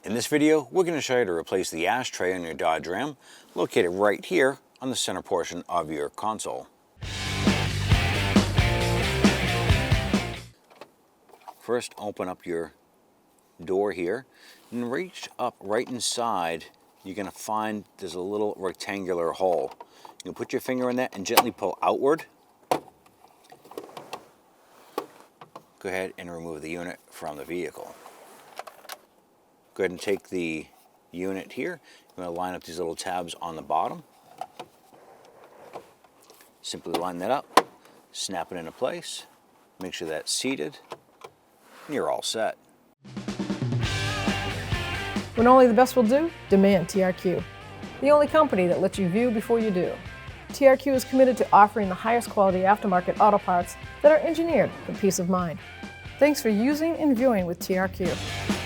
In this video, we're going to show you how to replace the ashtray on your Dodge Ram, located right here on the center portion of your console. First, open up your door here and reach up right inside. You're going to find there's a little rectangular hole. You can put your finger in that and gently pull outward. Go ahead and remove the unit from the vehicle. Go ahead and take the unit here. You're going to line up these little tabs on the bottom. Simply line that up, snap it into place, make sure that's seated, and you're all set. When only the best will do, demand TRQ. The only company that lets you view before you do. TRQ is committed to offering the highest quality aftermarket auto parts that are engineered for peace of mind. Thanks for using and viewing with TRQ.